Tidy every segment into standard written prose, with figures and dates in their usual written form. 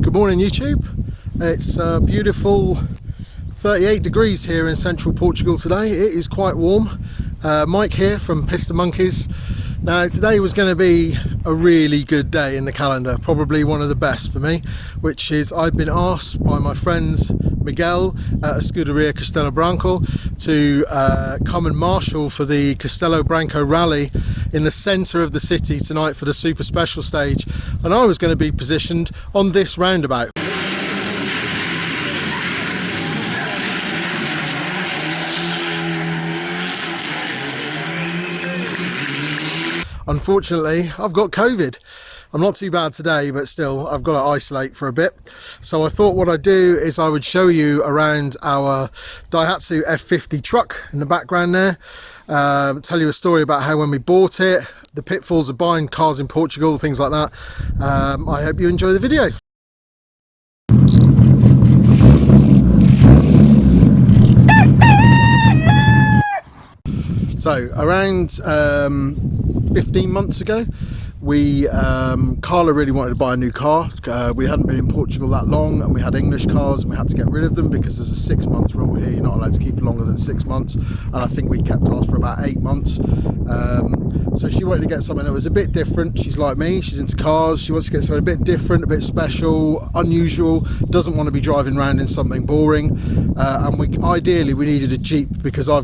Good morning YouTube. It's a beautiful 38 degrees here in central Portugal today. It is quite warm. Mike here from Pista Monkeys. Now today was going to be a really good day in the calendar, probably one of the best for me, which is I've been asked by my friends Miguel at Scuderia Castelo Branco to come and marshal for the Castelo Branco rally in the centre of the city tonight for the super special stage, and I was going to be positioned on this roundabout. Unfortunately, I've got COVID. I'm not too bad today, but still I've got to isolate for a bit. So I thought what I'd do is I would show you around our Daihatsu F50 truck in the background there. Tell you a story about how when we bought it, the pitfalls of buying cars in Portugal, things like that. I hope you enjoy the video. So around 15 months ago, Carla really wanted to buy a new car. We hadn't been in Portugal that long, and we had English cars, and we had to get rid of them because there's a 6-month rule here. You're not allowed to keep longer than 6 months, and I think we kept ours for about 8 months. So she wanted to get something that was a bit different. She's like me, she's into cars. She wants to get something a bit different, a bit special, unusual, doesn't want to be driving around in something boring. And ideally we needed a Jeep because I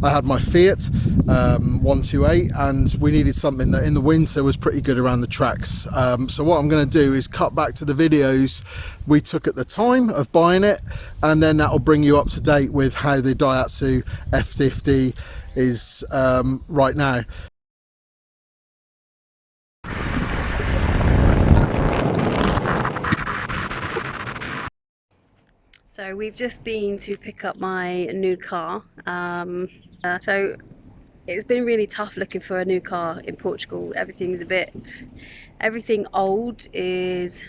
had my Fiat 128, and we needed something that in the winter was pretty good around the tracks. So what I'm going to do is cut back to the videos we took at the time of buying it, and then that'll bring you up to date with how the Daihatsu F50 is right now. So we've just been to pick up my new car. So it's been really tough looking for a new car in Portugal. Everything old is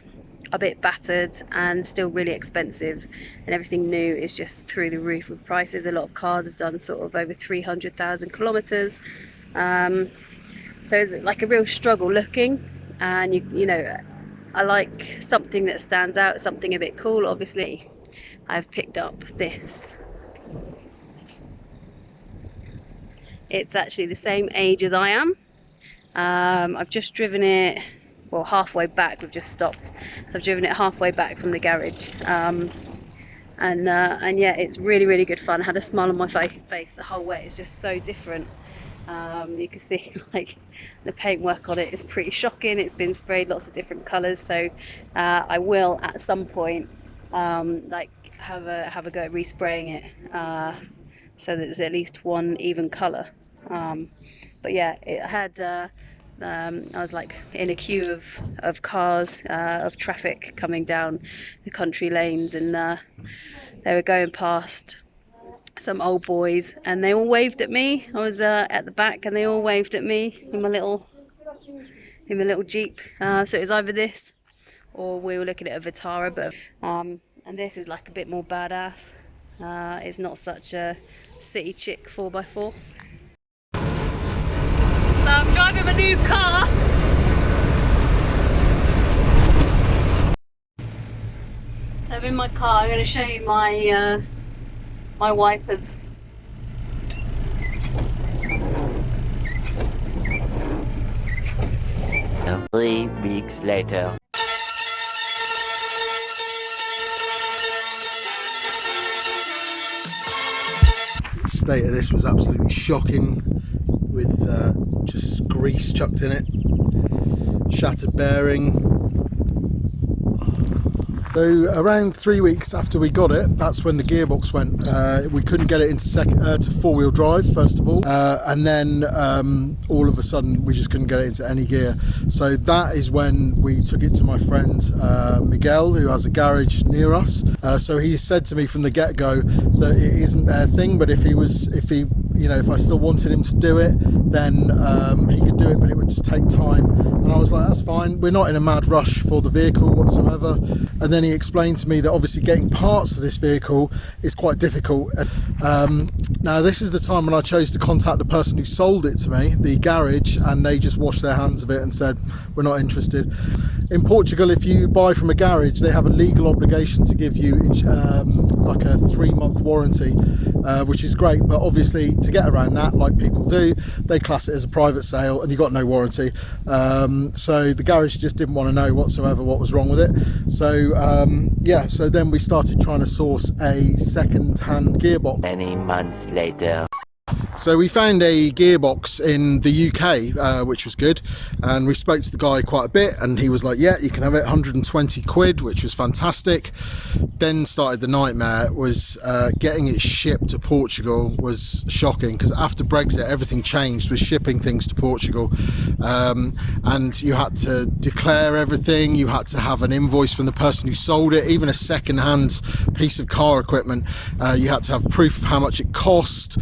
a bit battered and still really expensive, and everything new is just through the roof with prices. A lot of cars have done sort of over 300,000 kilometers. So it's like a real struggle looking, and you know, I like something that stands out, something a bit cool. Obviously I've picked up this. It's actually the same age as I am. I've just driven it, well, halfway back. We've just stopped, so I've driven it halfway back from the garage, and yeah, it's really good fun. I had a smile on my face the whole way. It's just so different. You can see like the paintwork on it is pretty shocking. It's been sprayed lots of different colors, so I will at some point like have a go at respraying it, so that there's at least one even color. But yeah, it had I was like in a queue of cars, of traffic coming down the country lanes, and they were going past some old boys, and they all waved at me. I was at the back, and they all waved at me in my little Jeep. So it was either this, or we were looking at a Vitara, but and this is like a bit more badass. It's not such a city chick 4x4. So I'm driving my new car. So I'm in my car. I'm going to show you my my wipers. No. 3 weeks later. The state of this was absolutely shocking, with just grease chucked in it, shattered bearing. So around 3 weeks after we got it, that's when the gearbox went. We couldn't get it into to four-wheel drive first of all, and then all of a sudden we just couldn't get it into any gear. So that is when we took it to my friend Miguel, who has a garage near us. So he said to me from the get-go that it isn't their thing, but if he you know, if I still wanted him to do it, then he could do it, but it would just take time. And I was like, that's fine, we're not in a mad rush for the vehicle whatsoever. And then he explained to me that obviously getting parts for this vehicle is quite difficult. Now this is the time when I chose to contact the person who sold it to me, the garage, and they just washed their hands of it and said, we're not interested. In Portugal, if you buy from a garage, they have a legal obligation to give you like a 3-month warranty, which is great, but obviously to get around that, like people do, they class it as a private sale and you got no warranty. So the garage just didn't want to know whatsoever what was wrong with it. So yeah, so then we started trying to source a second-hand gearbox. Many months later. So we found a gearbox in the UK, which was good, and we spoke to the guy quite a bit, and he was like, yeah, you can have it, 120 quid, which was fantastic. Then started the nightmare. Was getting it shipped to Portugal was shocking, because after Brexit everything changed with shipping things to Portugal, and you had to declare everything, you had to have an invoice from the person who sold it, even a second-hand piece of car equipment, you had to have proof of how much it cost,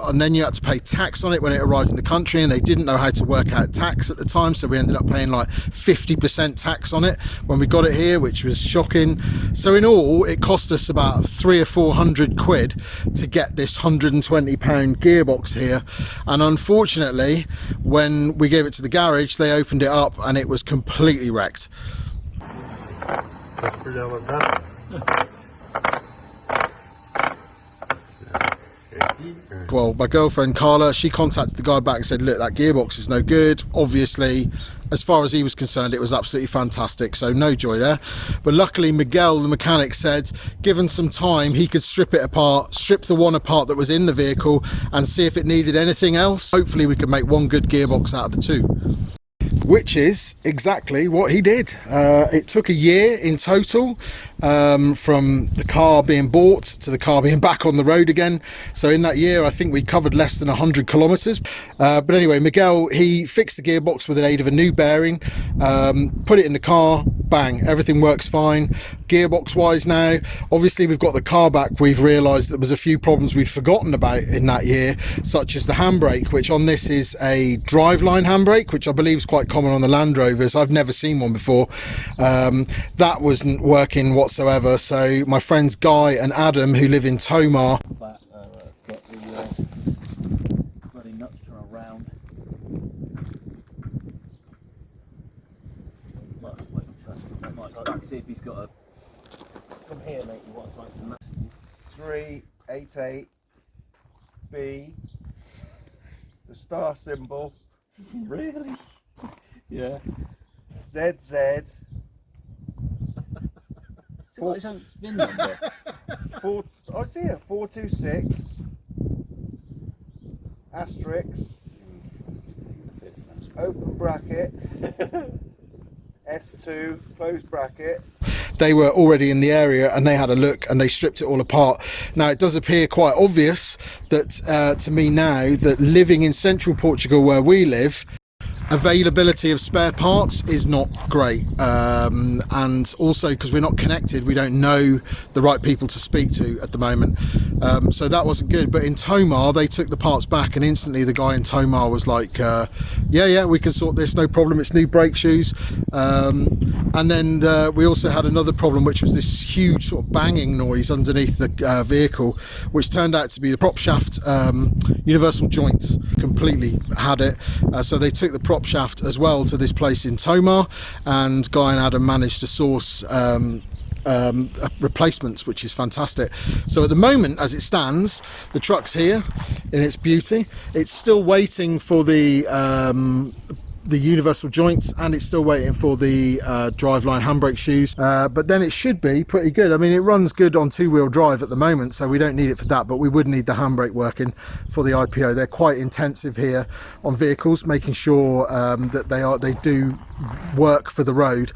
and then you had to pay tax on it when it arrived in the country, and they didn't know how to work out tax at the time, so we ended up paying like 50% tax on it when we got it here, which was shocking. So in all it cost us about 300 or 400 quid to get this £120 gearbox here, and unfortunately when we gave it to the garage they opened it up and it was completely wrecked. Well, my girlfriend Carla, she contacted the guy back and said, look, that gearbox is no good. Obviously, as far as he was concerned, it was absolutely fantastic, so no joy there. But luckily Miguel, the mechanic, said given some time he could strip it apart, strip the one apart that was in the vehicle, and see if it needed anything else. Hopefully we could make one good gearbox out of the two, which is exactly what he did. It took a year in total, from the car being bought to the car being back on the road again. So in that year I think we covered less than 100 kilometers. But anyway, Miguel, he fixed the gearbox with the aid of a new bearing, put it in the car, bang, everything works fine. Gearbox wise now, obviously we've got the car back, we've realized there was a few problems we'd forgotten about in that year, such as the handbrake, which on this is a driveline handbrake, which I believe is quite common on the Land Rovers. I've never seen one before. That wasn't working whatsoever, so my friends Guy and Adam, who live in Tomar, Got the bloody nuts trying round. Might see if he's got a. From here, mate. You want to type the nuts? 388 B, the star symbol, Really? Yeah. ZZ. It's got his own VIN number. I see it, 426 asterisk open bracket S2 close bracket. they were already in the area and they had a look and they stripped it all apart. Now it does appear quite obvious that to me now that living in central Portugal where we live, availability of spare parts is not great, and also because we're not connected, we don't know the right people to speak to at the moment, so that wasn't good. But in Tomar they took the parts back and instantly the guy in Tomar was like, yeah, we can sort this, no problem, it's new brake shoes. And then we also had another problem, which was this huge sort of banging noise underneath the vehicle, which turned out to be the prop shaft universal joints completely had it. So they took the prop shaft as well to this place in Tomar, and Guy and Adam managed to source replacements, which is fantastic. So at the moment, as it stands, the truck's here in its beauty. It's still waiting for the universal joints, and it's still waiting for the driveline handbrake shoes, but then it should be pretty good. I mean, it runs good on two-wheel drive at the moment, so we don't need it for that, but we would need the handbrake working for the IPO. They're quite intensive here on vehicles, making sure that they do work for the road,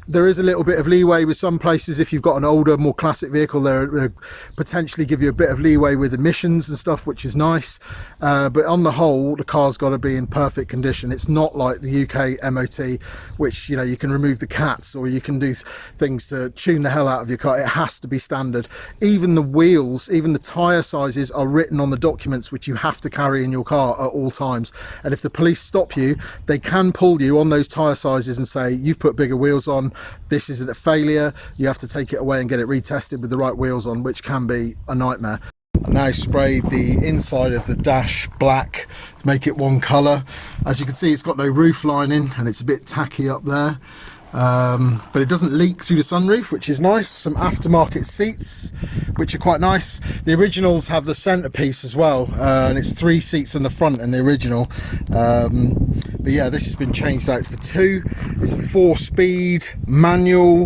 There is a little bit of leeway with some places. If you've got an older, more classic vehicle, they potentially give you a bit of leeway with emissions and stuff, which is nice. But on the whole, the car's got to be in perfect condition. It's not like the UK MOT, which, you know, you can remove the cats or you can do things to tune the hell out of your car. It has to be standard. Even the wheels, even the tyre sizes are written on the documents which you have to carry in your car at all times. And if the police stop you, they can pull you on those tyre sizes and say, you've put bigger wheels on, this isn't a failure, you have to take it away and get it retested with the right wheels on, which can be a nightmare. I now sprayed the inside of the dash black to make it one colour. As you can see, it's got no roof lining and it's a bit tacky up there. But it doesn't leak through the sunroof, which is nice. Some aftermarket seats, which are quite nice. The originals have the centerpiece as well, and it's 3 seats in the front in the original. But yeah, this has been changed out for 2. It's a 4-speed manual.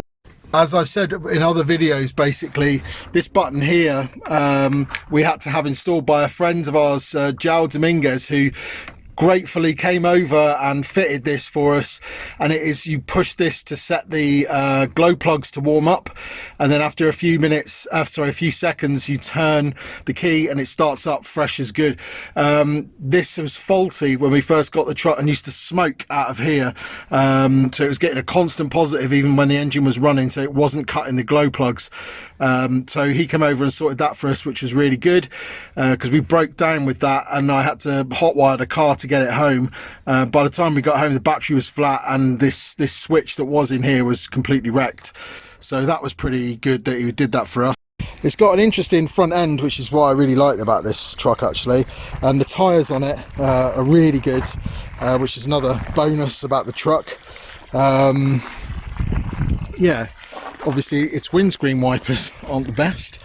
As I've said in other videos, basically this button here we had to have installed by a friend of ours, João Dominguez, who gratefully came over and fitted this for us. And it is, you push this to set the glow plugs to warm up, and then after a few minutes, a few seconds, you turn the key and it starts up fresh as good. This was faulty when we first got the truck and used to smoke out of here, so it was getting a constant positive even when the engine was running, so it wasn't cutting the glow plugs. So he came over and sorted that for us, which was really good, because we broke down with that and I had to hotwire the car to get it home. By the time we got home, the battery was flat and this switch that was in here was completely wrecked. So that was pretty good that he did that for us. It's got an interesting front end, which is what I really like about this truck actually, and the tyres on it are really good, which is another bonus about the truck. Yeah, obviously its windscreen wipers aren't the best.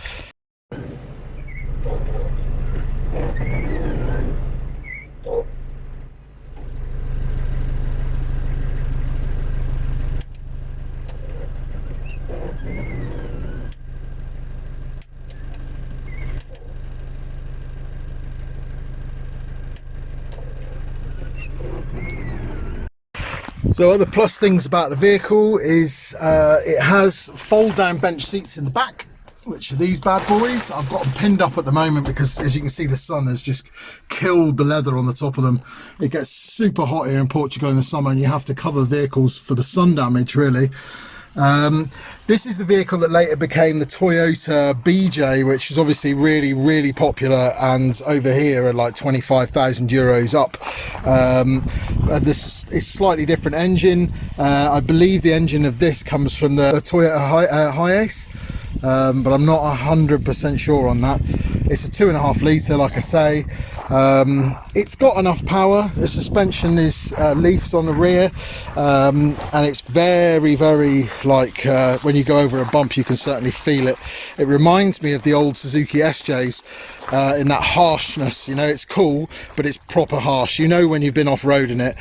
So other plus things about the vehicle is it has fold down bench seats in the back, which are these bad boys. I've got them pinned up at the moment because, as you can see, the sun has just killed the leather on the top of them. It gets super hot here in Portugal in the summer and you have to cover vehicles for the sun damage, really. This is the vehicle that later became the Toyota BJ, which is obviously really popular, and over here are like 25,000 euros up. This is slightly different engine. I believe the engine of this comes from the Toyota Hiace, but I'm not 100% sure on that. It's a 2.5 litre, like I say. It's got enough power. The suspension is leafs on the rear, and it's very like when you go over a bump you can certainly feel it. It reminds me of the old Suzuki SJs in that harshness. You know, it's cool but it's proper harsh. You know when you've been off-roading it.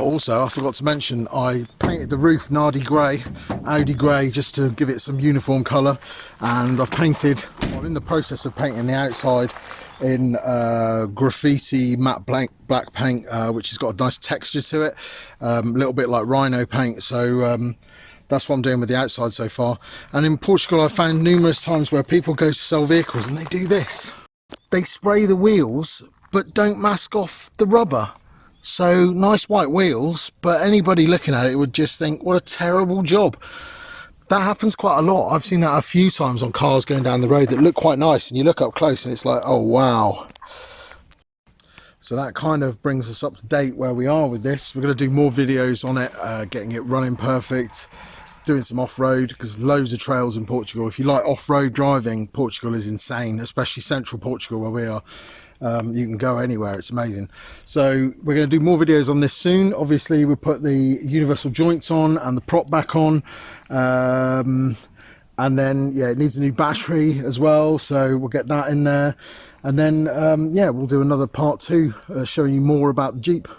Also, I forgot to mention, I painted the roof Nardi grey, Audi grey, just to give it some uniform colour, and I've painted, I'm in the process of painting the outside in graffiti matte black paint, which has got a nice texture to it, a little bit like rhino paint. So that's what I'm doing with the outside so far. And in Portugal I've found numerous times where people go to sell vehicles and they do this. They spray the wheels but don't mask off the rubber. So nice white wheels, but anybody looking at it would just think, what a terrible job. That happens quite a lot. I've seen that a few times on cars going down the road that look quite nice, and you look up close and it's like, oh wow. So that kind of brings us up to date where we are with this. We're going to do more videos on it, getting it running perfect, doing some off-road, because loads of trails in Portugal. If you like off-road driving, Portugal is insane, especially central Portugal where we are. You can go anywhere, it's amazing. So we're going to do more videos on this soon. Obviously we put the universal joints on and the prop back on, and then yeah, it needs a new battery as well, so we'll get that in there, and then yeah, we'll do another part 2 showing you more about the Jeep.